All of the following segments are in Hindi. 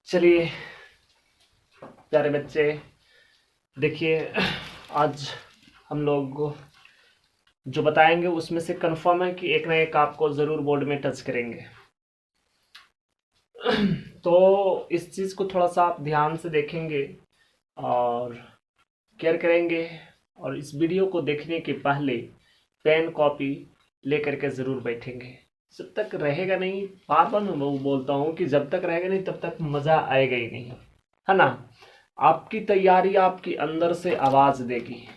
चलिए प्यारे बच्चे, देखिए आज हम लोग जो बताएंगे उसमें से कंफर्म है कि एक ना एक आपको ज़रूर बोर्ड में टच करेंगे। तो इस चीज़ को थोड़ा सा आप ध्यान से देखेंगे और केयर करेंगे, और इस वीडियो को देखने के पहले पेन कॉपी लेकर के ज़रूर बैठेंगे। जब तक रहेगा नहीं, बार बार मैं वो बोलता हूँ कि जब तक रहेगा नहीं तब तक मज़ा आएगा ही नहीं, है ना। आपकी तैयारी आपकी अंदर से आवाज़ देगी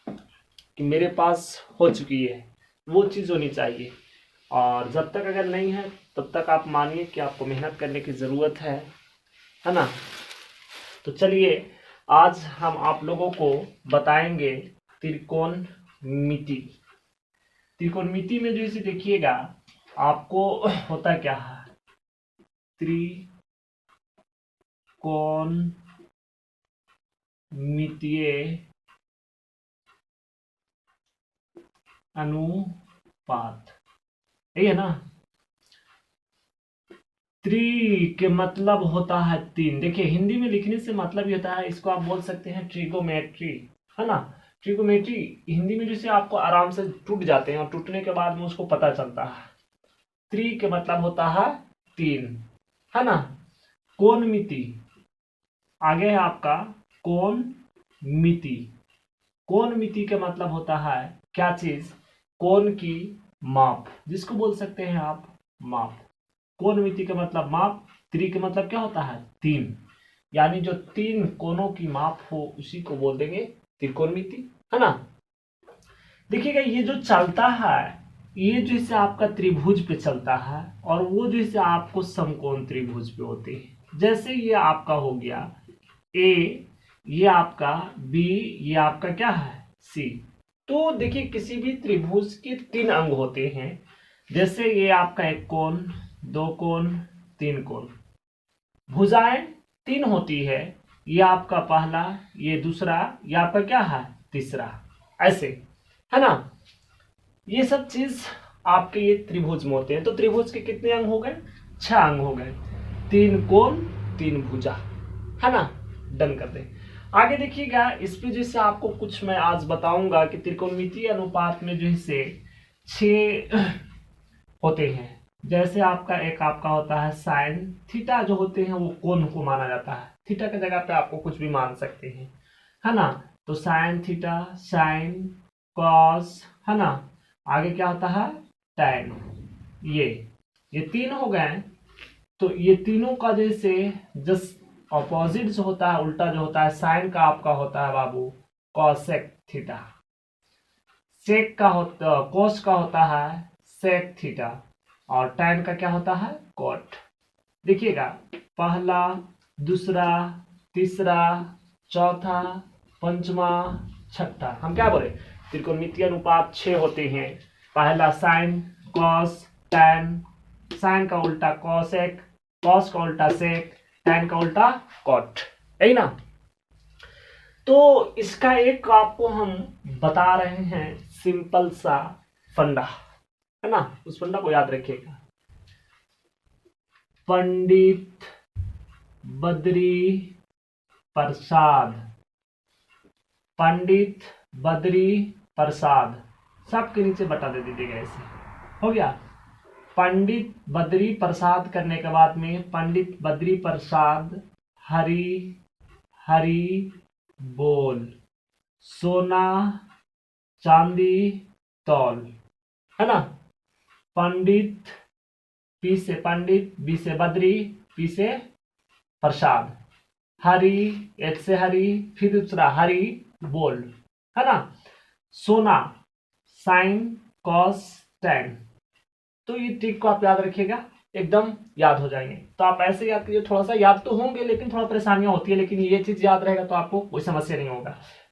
कि मेरे पास हो चुकी है, वो चीज़ होनी चाहिए। और जब तक अगर नहीं है तब तक आप मानिए कि आपको मेहनत करने की ज़रूरत है ना। तो चलिए आज हम आप लोगों को बताएंगे त्रिकोणमिति। त्रिकोणमिति में जो इसे देखिएगा आपको होता क्या है, त्रिकोणमितीय अनुपात, यही है ना। त्रि के मतलब होता है तीन। देखिए हिंदी में लिखने से मतलब ये होता है, इसको आप बोल सकते हैं ट्रिगोमेट्री, है ना। ट्रिगोमेट्री हिंदी में जैसे आपको आराम से टूट जाते हैं और टूटने के बाद में उसको पता चलता है। त्रि के मतलब होता है तीन, है ना। कोणमिति आगे है आपका कोणमिति। कोणमिति का मतलब होता है क्या चीज, कोण की माप, जिसको बोल सकते हैं आप माप। कोणमिति का मतलब माप, त्रि का मतलब क्या होता है तीन, यानी जो तीन कोणों की माप हो उसी को बोल देंगे त्रिकोणमिति, है ना। देखिएगा ये जो चलता है ये जैसे आपका त्रिभुज पे चलता है, और वो जैसे आपको समकोण त्रिभुज पे होते हैं। जैसे ये आपका हो गया ए, ये आपका बी, ये आपका क्या है सी। तो देखिए किसी भी त्रिभुज के तीन अंग होते हैं। जैसे ये आपका एक कोण, दो कोण, तीन कोण। भुजाएं तीन होती है, ये आपका पहला, ये दूसरा, ये आपका क्या है तीसरा, ऐसे, है ना। ये सब चीज आपके ये त्रिभुज में होते हैं। तो त्रिभुज के कितने अंग हो गए, 6 अंग हो गए। तीन कोण, तीन भुजा, है ना। डन कर दें। आगे देखिएगा इस पे जैसे आपको कुछ मैं आज बताऊंगा कि त्रिकोणमितीय अनुपात में जो से 6 होते हैं। जैसे आपका एक आपका होता है साइन थीटा, जो होते हैं वो कोण को माना जाता है। थीटा की जगह पे आपको कुछ भी मान सकते हैं, है ना। तो साइन थीटा, साइन, कॉस, है ना। आगे क्या होता है टैन। ये तीन हो गए। तो ये तीनों का जैसे जस्ट ऑपोजिट जो होता है, उल्टा जो होता है, साइन का आपका होता है बाबू कॉसेक थीटा, सेक का होता, कोस का होता है सेक थीटा, और टैन का क्या होता है कॉट। देखिएगा पहला, दूसरा, तीसरा, चौथा, पंचमा, छठा। हम क्या बोले, त्रिकोणमितीय अनुपात 6 होते हैं। पहला साइन, कॉस, टैन, साइन का उल्टा कॉसेक, कॉस का उल्टा सेक, टैन का उल्टा कॉट, यही ना। तो इसका एक आपको हम बता रहे हैं सिंपल सा फंडा, है ना। उस फंडा को याद रखिएगा। पंडित बद्री प्रसाद, पंडित बद्री प्रसाद, सबके नीचे बता दे दीजिएगा, ऐसे हो गया। पंडित बद्री प्रसाद करने के बाद में पंडित बद्री प्रसाद हरि हरि बोल, सोना चांदी तौल, है ना। पंडित, पी से पंडित, बी से बद्री, पी से प्रसाद, हरि, एक से हरि, फिर दूसरा हरि बोल, है ना। सोना साइन कॉस टैन। तो ये ट्रिक को आप याद रखिएगा, एकदम याद हो जाएंगे। तो आप ऐसे याद कीजिए, थोड़ा सा याद तो होंगे लेकिन थोड़ा परेशानियां होती है, लेकिन ये चीज याद रहेगा तो आपको कोई समस्या नहीं होगा।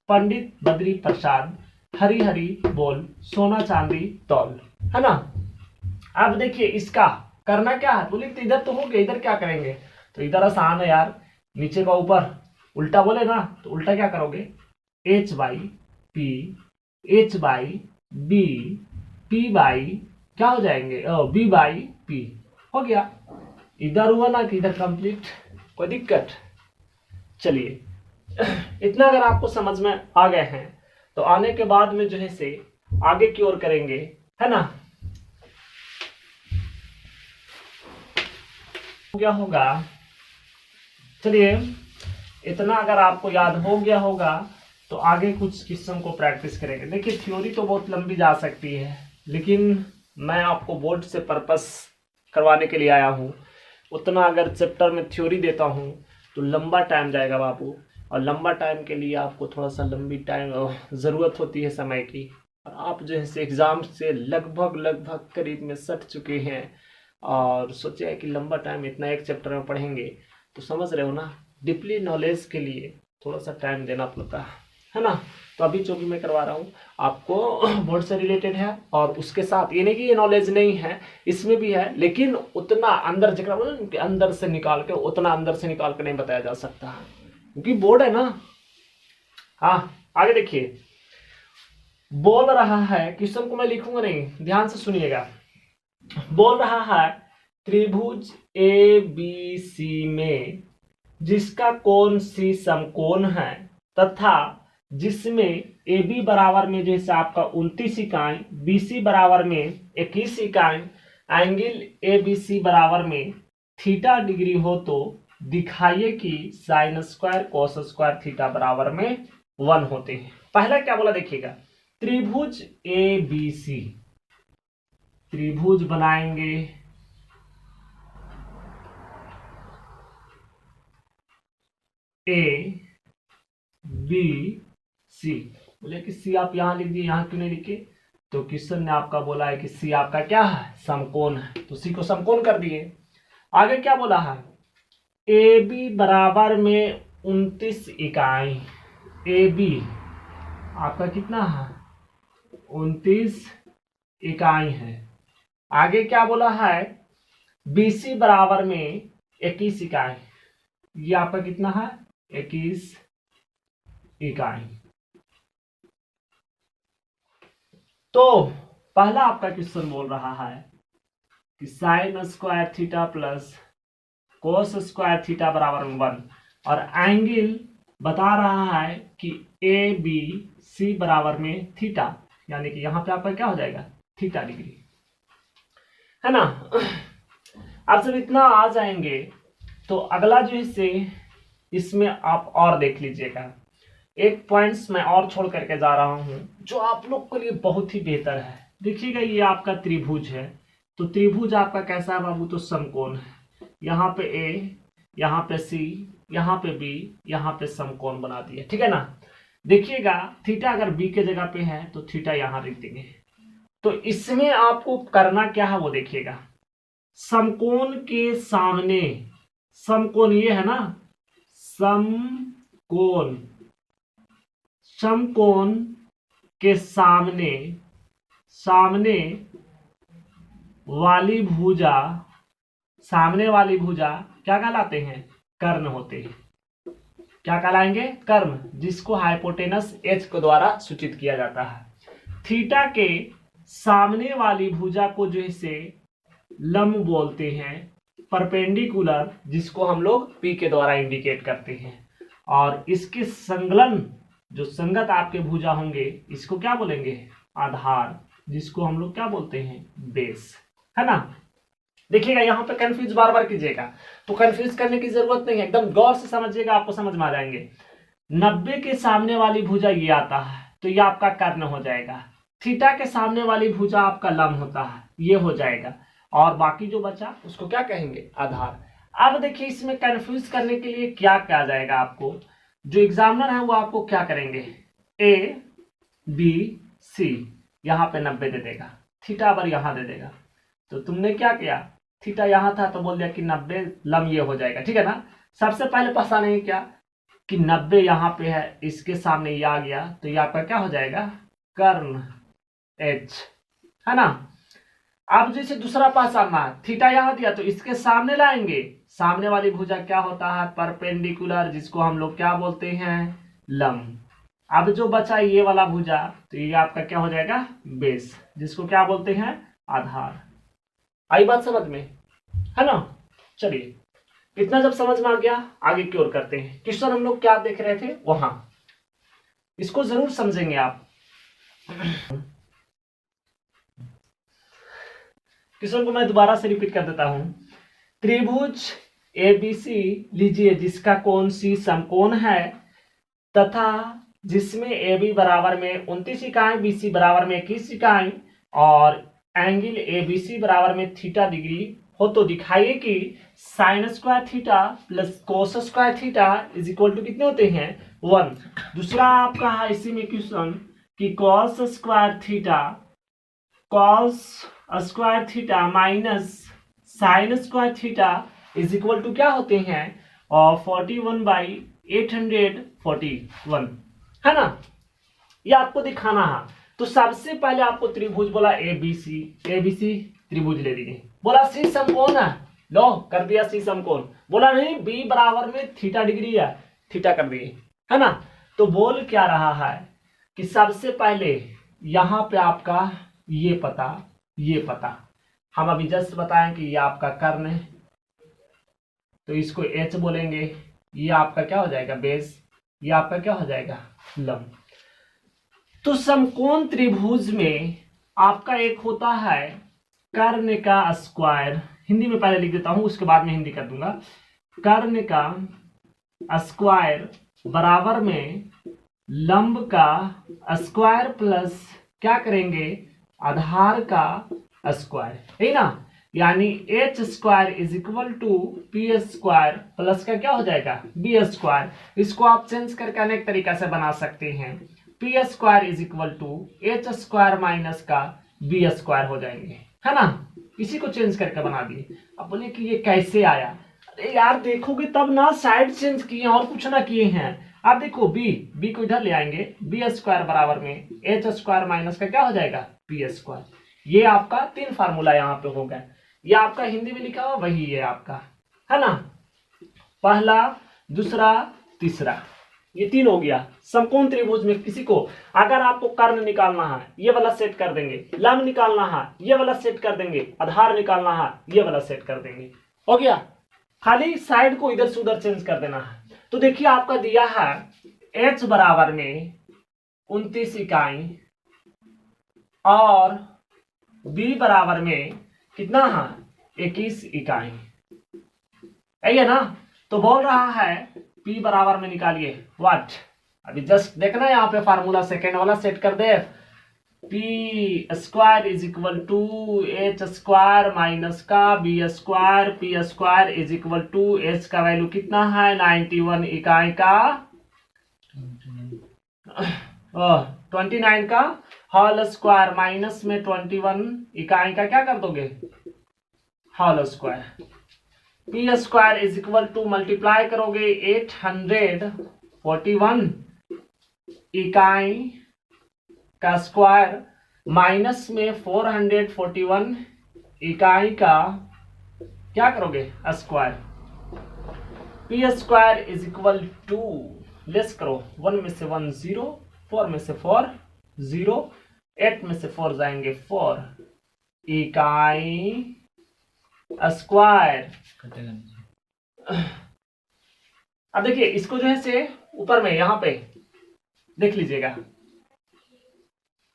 पंडित बद्री प्रसाद हरि हरि बोल, सोना चांदी तौल, है ना। अब देखिए इसका करना क्या है, बोले तो इधर तो हो गया, इधर क्या करेंगे। तो इधर आसान है यार, नीचे का ऊपर उल्टा बोले ना, तो उल्टा क्या करोगे, H by P, H by B, P by क्या हो जाएंगे बी बाई पी, हो गया। इधर हुआ ना कि इधर कंप्लीट, कोई दिक्कत? चलिए इतना अगर आपको समझ में आ गए हैं तो आने के बाद में जो है से आगे की ओर करेंगे, है ना। क्या होगा, चलिए इतना अगर आपको याद हो गया होगा तो आगे कुछ किस्म को प्रैक्टिस करेंगे। देखिए थ्योरी तो बहुत लंबी जा सकती है, लेकिन मैं आपको बोर्ड से पर्पस करवाने के लिए आया हूँ। उतना अगर चैप्टर में थ्योरी देता हूँ तो लंबा टाइम जाएगा बाबू, और लंबा टाइम के लिए आपको थोड़ा सा लंबी टाइम ज़रूरत होती है समय की। और आप जो है एग्ज़ाम से लगभग करीब में सट चुके हैं और सोचे है कि लंबा टाइम इतना एक चैप्टर में पढ़ेंगे, तो समझ रहे हो ना, डीपली नॉलेज के लिए थोड़ा सा टाइम देना पड़ता है ना। तो अभी जो भी मैं करवा रहा हूँ आपको बोर्ड से रिलेटेड है, और उसके साथ ये नहीं कि ये नॉलेज नहीं है, इसमें भी है, लेकिन उतना अंदर जगह अंदर से निकाल के उतना अंदर से निकाल कर नहीं बताया जा सकता, क्योंकि बोर्ड है ना। हाँ आगे देखिए, बोल रहा है, क्वेश्चन को मैं लिखूंगा नहीं, ध्यान से सुनिएगा। बोल रहा है त्रिभुज ए बी सी में जिसका कोण सी समकोण है तथा जिसमें ए बी बराबर में जैसे आपका 29 इकाई, बी सी बराबर में 21 इकाई, एंगल ए बी सी बराबर में थीटा डिग्री हो, तो दिखाइए कि साइन स्क्वायर कोस स्क्वायर थीटा बराबर में 1 होते हैं। पहला क्या बोला देखिएगा, त्रिभुज ए बी सी, त्रिभुज बनाएंगे ए बी सी। बोले कि सी आप यहां लिख दिए, यहां क्यों नहीं लिखे? तो क्वेश्चन ने आपका बोला है कि सी आपका क्या है, समकोण है, तो सी को समकोण कर दिए। आगे क्या बोला है, ए बी बराबर में 29 इकाई, ए बी आपका कितना है 29 इकाई है। आगे क्या बोला है, बी सी बराबर में 21 इकाई, ये आपका कितना है 21 इकाई। तो पहला आपका क्वेश्चन बोल रहा है कि sine square theta plus cos square theta बराबर 1, और एंगल बता रहा है कि ए बी सी बराबर में थीटा, यानी कि यहां पे आपका क्या हो जाएगा थीटा डिग्री, है ना। आप जब इतना आ जाएंगे तो अगला जो है इसमें आप और देख लीजिएगा, एक पॉइंट्स मैं और छोड़ करके जा रहा हूं जो आप लोग के लिए बहुत ही बेहतर है। देखिएगा ये आपका त्रिभुज है, तो त्रिभुज आपका कैसा है बाबू, तो समकोण है। यहाँ पे ए, यहाँ पे सी, यहाँ पे बी, यहाँ पे समकोण बना दिया, ठीक है ना। देखिएगा थीटा अगर बी के जगह पे है तो थीटा यहाँ लिख देंगे। तो इसमें आपको करना क्या है वो देखिएगा, समकोण के सामने, समकोण ये है ना, समकोण, समकोण के सामने, सामने वाली भुजा, सामने वाली भुजा क्या कहलाते हैं, कर्ण होते हैं। क्या कहलाएंगे, कर्ण, जिसको हाइपोटेनस एच के द्वारा सूचित किया जाता है। थीटा के सामने वाली भुजा को जो है लंब बोलते हैं, परपेंडिकुलर, जिसको हम लोग पी के द्वारा इंडिकेट करते हैं। और इसके संगलन, जो संगत आपके भुजा होंगे, इसको क्या बोलेंगे, आधार, जिसको हम लोग क्या बोलते हैं, बेस, है ना। देखिएगा यहाँ पे कंफ्यूज बार बार कीजिएगा, तो कंफ्यूज करने की जरूरत नहीं है, एकदम गौर से समझिएगा, आपको समझ में आ जाएंगे। 90 के सामने वाली भुजा ये आता है, तो ये आपका कर्ण हो जाएगा। थीटा के सामने वाली भुजा आपका लंब होता है, ये हो जाएगा, और बाकी जो बचा उसको क्या कहेंगे, आधार। अब देखिए इसमें कंफ्यूज करने के लिए क्या कहा जाएगा, आपको जो एग्जामिनर है वो आपको क्या करेंगे, ए बी सी, यहाँ पे 90 दे देगा, थीटा पर यहाँ दे देगा। तो तुमने क्या किया, थीटा यहाँ था तो बोल दिया कि 90 लंब ये हो जाएगा, ठीक है ना। सबसे पहले पहचाने क्या कि 90 यहाँ पे है, इसके सामने ये आ गया, तो ये आपका क्या हो जाएगा, कर्ण एच, है ना। अब जैसे दूसरा पहचानना, थीटा यहाँ दिया तो इसके सामने लाएंगे, सामने वाली भुजा क्या होता है, परपेंडिकुलर, जिसको हम लोग क्या बोलते हैं, लंब। अब जो बचा ये वाला भुजा, तो ये आपका क्या हो जाएगा, बेस, जिसको क्या बोलते हैं, आधार। आई बात समझ में, है ना। चलिए, इतना जब समझ में आ गया, आगे की ओर करते हैं। क्वेश्चन हम लोग क्या देख रहे थे वहां, इसको जरूर समझेंगे आप। क्वेश्चन को मैं दोबारा से रिपीट कर देता हूं। त्रिभुज एबीसी लीजिए जिसका कोण सी समकोण है तथा जिसमें AB बराबर में 29 इकाई, BC बराबर में 21 इकाई और एंगल ABC बराबर में थीटा डिग्री हो, तो दिखाइए कि sine square theta plus cos square theta is equal to कितने होते हैं 1। दूसरा आपका है इसी में क्वेश्चन कि cos square theta minus sine square theta is equal to क्या होते हैं और 41/841, है ना। ये आपको दिखाना है। तो सबसे पहले आपको त्रिभुज बोला एबीसी त्रिभुज ले लीजिए, बोला सी समकोण है, लो कर दिया सी समकोण, बोला नहीं बी बराबर में थीटा डिग्री है, थीटा कर दिए, है ना। तो बोल क्या रहा है कि सबसे पहले यहां पे आपका ये पता हम अभी जस्ट बताएं कि ये आपका कर्ण है, तो इसको एच बोलेंगे। ये आपका क्या हो जाएगा बेस, ये आपका क्या हो जाएगा लंब। तो समकोण त्रिभुज में आपका एक होता है कर्ण का स्क्वायर, हिंदी में पहले लिख देता हूं उसके बाद में हिंदी कर दूंगा। कर्ण का स्क्वायर बराबर में लंब का स्क्वायर प्लस क्या करेंगे आधार का स्क्वायर, है ना। यानी H square is equal to P square plus का क्या हो जाएगा बी स्क्वायर। इसको आप चेंज करके अनेक तरीका से बना सकते हैं। P square is equal to H square minus का बी स्क्वायर हो जाएंगे, है ना। इसी को चेंज करके बना दिए। अब बोले कि ये कैसे आया, अरे यार देखोगे तब ना, साइड चेंज किए और कुछ ना किए हैं। आप देखो बी को इधर ले आएंगे, बी स्क्वायर बराबर में एच स्क्वायर माइनस का क्या हो जाएगा पी स्क्वायर। ये आपका 3 फार्मूला यहाँ पे हो गया। ये आपका हिंदी में लिखा हुआ वही है आपका, है ना। पहला, दूसरा, तीसरा, ये 3 हो गया। समकोण त्रिभुज में किसी को अगर आपको कर्ण निकालना है ये वाला सेट कर देंगे, लंब निकालना है ये वाला सेट कर देंगे, आधार निकालना है ये वाला सेट कर देंगे, हो गया। खाली साइड को इधर से उधर चेंज कर देना है। तो देखिए आपका दिया है H बराबर में 29 इकाई और B बराबर में कितना है 21 इकाई, है ना। तो बोल रहा है P बराबर में निकालिए व्हाट, अभी जस्ट देखना यहाँ पे फार्मूला सेकेंड वाला सेट कर दे। P square is equal to H square minus का B square, P square is equal to H का वैल्यू कितना है 91 इकाई का 29 का होल स्क्वायर माइनस में 21 इकाई का क्या कर दोगे whole square. P square is equal to multiply करोगे 841 इकाई का स्क्वायर माइनस में 441 इकाई का क्या करोगे square. P square is equal to less करो 1 में से 1 0, 4 में से 4 0, 8 में से 4 जाएंगे 4 इकाई स्क्वायर। अब देखिए इसको जो है से ऊपर में यहां पे देख लीजिएगा,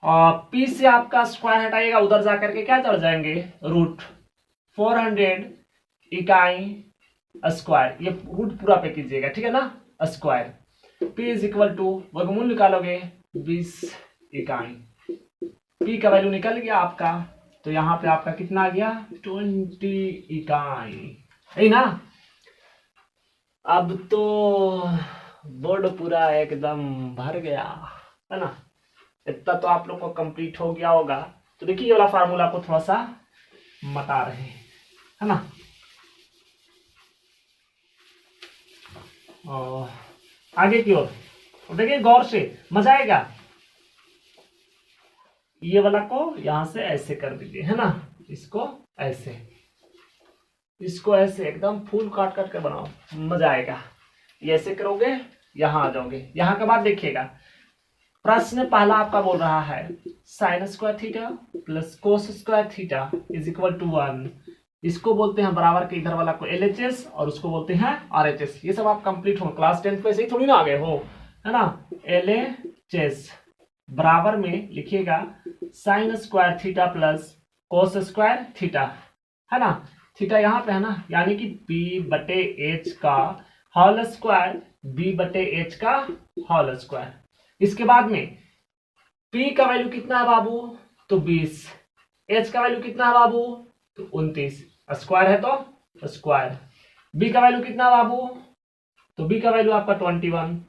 और P से आपका स्क्वायर हटाइएगा उधर जाकर के क्या चढ़ जाएंगे रूट 400 इकाई स्क्वायर, ये रूट पूरा पे कीजिएगा, ठीक है ना square. P is equal to वर्गमूल निकालोगे 20 इकाई, P का वैल्यू निकल गया आपका, तो यहाँ पे आपका कितना आ गया 20 इकाई, है ना। अब तो बोर्ड पूरा एकदम भर गया, है ना। इतना तो आप लोग को कंप्लीट हो गया होगा। तो देखिए ये वाला फार्मूला को थोड़ा सा बता रहे हैं, है ना। और आगे की ओर देखिए गौर से, मजा आएगा। ये वाला को यहां से ऐसे कर दीजिए, है ना, इसको ऐसे, इसको ऐसे एकदम फूल काट काट कर बनाओ, मजा आएगा। ये ऐसे करोगे यहां आ जाओगे। यहां के बाद देखिएगा प्रश्न पहला आपका बोल रहा है sine square theta plus cos square theta is equal to 1। इसको बोलते हैं बराबर के इधर वाला को LHS और उसको बोलते हैं RHS। ये सब आप कंप्लीट हो, क्लास 10th पे से ही थोड़ी ना आ गए हो, है ना। LHS बराबर में लिखिएगा sign square theta plus cos square theta, है ना। थीटा यहाँ पे है ना, यानी कि B/H का होल स्क्वायर B/H का होल स्क्वायर। इसके बाद में P का वैल्यू कितना है बाबू, तो 20। H का वैल्यू कितना है बाबू, तो 29। स्क्वायर है तो स्क्वायर। B का वैल्यू कितना है बाबू, तो B का वैल्यू आपका 21।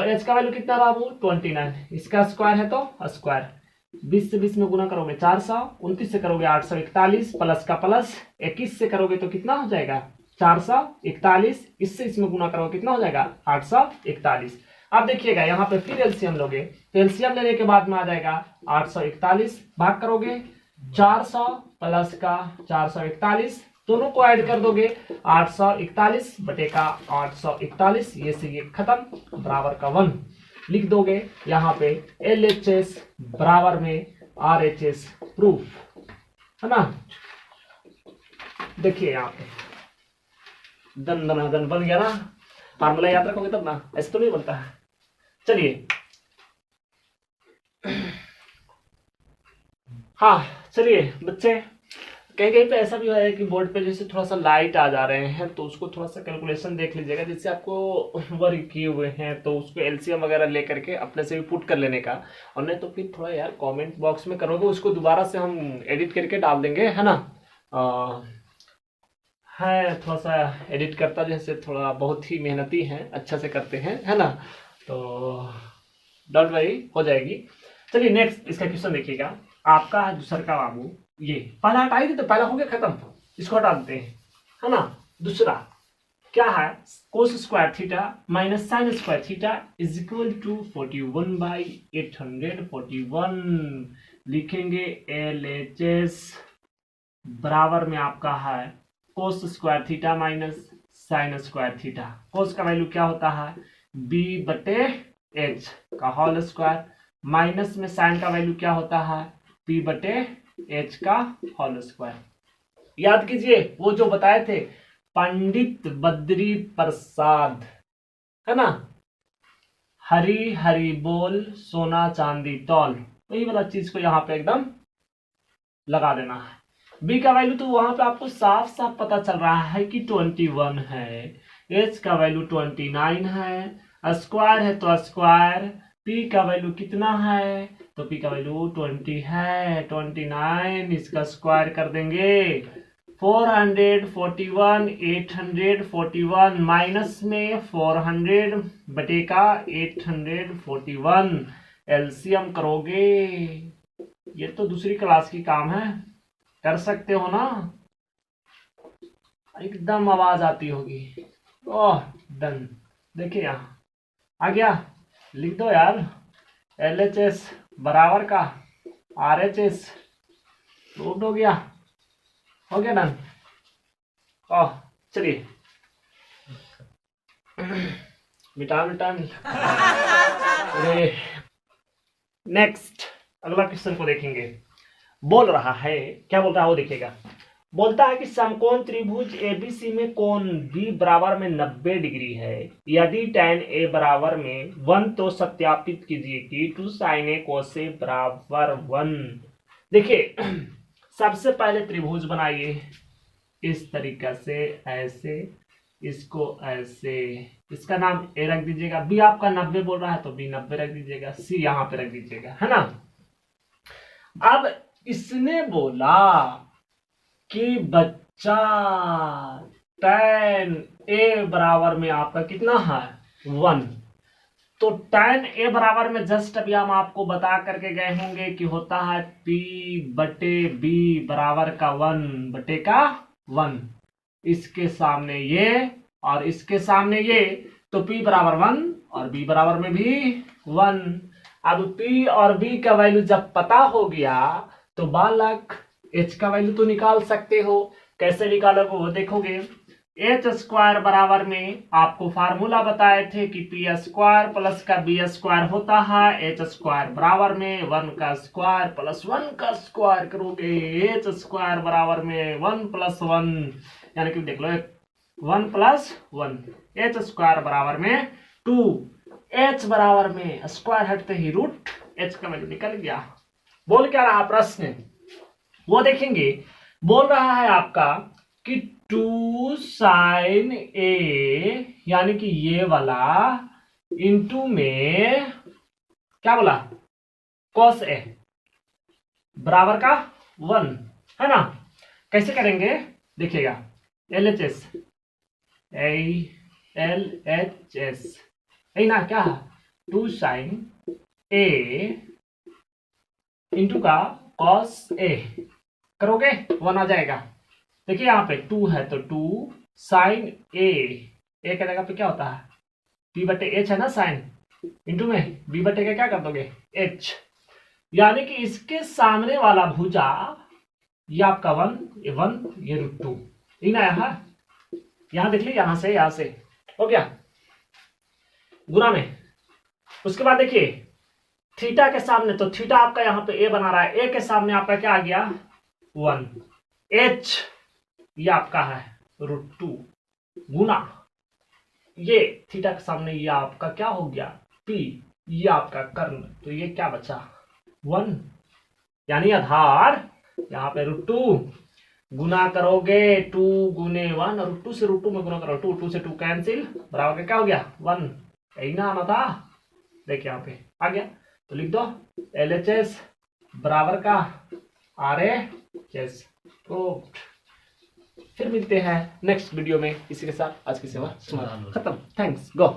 H का वैल्यू कितना है बाबू, 29। इसका स्क्वायर है तो स्क्वायर। 20 से 20 में गुना करोगे 400, 29 से करोगे 841, प्लस का प्लस, 21 से करोगे तो कितना हो जाएगा 441, इससे इसमें गुना करोगे कितना हो जाएगा 841। अब देखिएगा यहाँ पे फिर एलसीएम लोगे, तो एलसीएम लेने के बाद में आ जाएगा 841, भाग करोगे 400 प्लस का 441, दोनों को ऐड कर दोगे 841 बटे का 841, ये से ये खत्म, बराबर का 1 लिख दोगे। यहाँ पे LHS बराबर में RHS प्रूफ, है ना। देखिए यहाँ पे दन दन बन गया ना, फार्मूला याद रखोगे तब ना, ऐसे तो नहीं बनता है। चलिए हाँ, चलिए बच्चे, कहीं कहीं पे ऐसा भी है कि बोर्ड पे जैसे थोड़ा सा लाइट आ जा रहे हैं, तो उसको थोड़ा सा कैलकुलेशन देख लीजिएगा, जिससे आपको वर्क किए हुए हैं तो उसको LCM वगैरह ले करके अपने से भी पुट कर लेने का। और नहीं तो फिर थोड़ा यार कमेंट बॉक्स में करोगे, उसको दोबारा से हम एडिट करके डाल देंगे, है ना। है थोड़ा सा एडिट करता जैसे थोड़ा बहुत ही मेहनती हैं, अच्छा से करते हैं, है ना, तो डोंट वरी, हो जाएगी। चलिए नेक्स्ट इसका क्वेश्चन देखिएगा आपका है दूसरा का बाबू। ये पहला हटा ही, तो पहला हो गया खत्म, इसको हटा देते हैं, है ना। दूसरा क्या है, cos square theta minus sine square theta is equal to 41/841 लिखेंगे। LHS बराबर में आपका है cos square theta minus sine square theta. Cos का वैल्यू क्या होता है B/H का होल स्क्वायर, माइनस में साइन का वैल्यू क्या होता है P/H का होल स्क्वायर। याद कीजिए वो जो बताए थे पंडित बद्री प्रसाद, है ना, हरी हरी बोल सोना चांदी तौल, वही वाला चीज को यहाँ पे एकदम लगा देना है। B का वैल्यू तो वहां पे आपको साफ साफ पता चल रहा है कि 21 है, H का वैल्यू 29 है, स्क्वायर है तो स्क्वायर, P का वैल्यू कितना है, तो P का वैल्यू 20 है, 29, इसका स्क्वायर कर देंगे 441 841 माइनस में 400 बटे का 841, एलसीएम करोगे। ये तो दूसरी क्लास की काम है, कर सकते हो ना, एकदम आवाज आती होगी। ओह डन, देखिए यहाँ आ गया, लिख दो यार LHS बराबर का RHS, प्रूव्ड हो गया डन। ओह चलिए मिटा नेक्स्ट अगला क्वेश्चन को देखेंगे। बोल रहा है, क्या बोल रहा है वो देखिएगा। बोलता है कि समकोण त्रिभुज ABC में कोण B बराबर में 90 डिग्री है, यदि tan A बराबर में 1 तो सत्यापित कीजिए कि 2 sin A cos A बराबर 1। देखिए सबसे पहले त्रिभुज बनाइए इस तरीका से, ऐसे, इसको ऐसे, इसका नाम A रख दीजिएगा। B आपका 90 बोल रहा है तो B 90 रख दीजिएगा, C यहाँ पे रख दीजिएगा, है ना। अब इसने बोला कि बच्चा tan A बराबर में आपका कितना है 1, तो tan A बराबर में जस्ट अभी हम आपको बता करके गए होंगे कि होता है P/B बराबर का 1 बटे का 1, इसके सामने ये और इसके सामने ये, तो P बराबर 1 और B बराबर में भी 1। अब P और B का वैल्यू जब पता हो गया तो बालक H का वैल्यू तो निकाल सकते हो। कैसे निकालोगे वो देखोगे। एच स्क्वायर बराबर में आपको फार्मूला बताए थे कि पी स्क्वायर प्लस का बी स्क्वायर होता है एच स्क्वायर बराबर में 1 का स्क्वायर प्लस 1 का स्क्वायर करोगे एच स्क्वायर बराबर में 1 प्लस 1 यानी कि देख लो 1 प्लस 1 एच स्क्वायर बराबर में 2 एच बराबर में स्क्वायर हटते ही रूट एच का वैल्यू निकल गया। बोल क्या रहा प्रश्न वो देखेंगे। बोल रहा है आपका कि 2 साइन ए यानी कि ये वाला इंटू में क्या बोला कॉस ए बराबर का 1 है ना। कैसे करेंगे देखिएगा LHS LHS है ना क्या 2 साइन ए इंटू का कॉस ए करोगे 1 आ जाएगा। देखिए यहाँ पे 2 है तो 2 साइन ए का जगह पे क्या होता है बी बटे एच है ना साइन इंटू में बी बटे का क्या कर दोगे एच यानी कि इसके सामने वाला भुजा ये आपका 1 ये √2 इन आया यहाँ देख लीजिए यहाँ से हो गया गुना में। उसके बाद देखिए थीटा के सामने तो थीटा आपका यहाँ पे ए बना रहा है ए के सामने आपका क्या आ गया 1 एच ये आपका है √2 गुना ये थीटा के सामने ये आपका क्या हो गया पी ये आपका कर्ण तो ये क्या बचा 1 यानी आधार यहाँ पे √2 गुना करोगे 2 गुने 1 और √2 से √2 में गुना करो 2 से 2 कैंसिल बराबर क्या हो गया 1 यही ना आना था। देखिए यहाँ पे आ गया तो लिख दो LHS बराबर का RHS। तो फिर मिलते हैं नेक्स्ट वीडियो में इसी के साथ आज की सेवा खत्म। थैंक्स गो।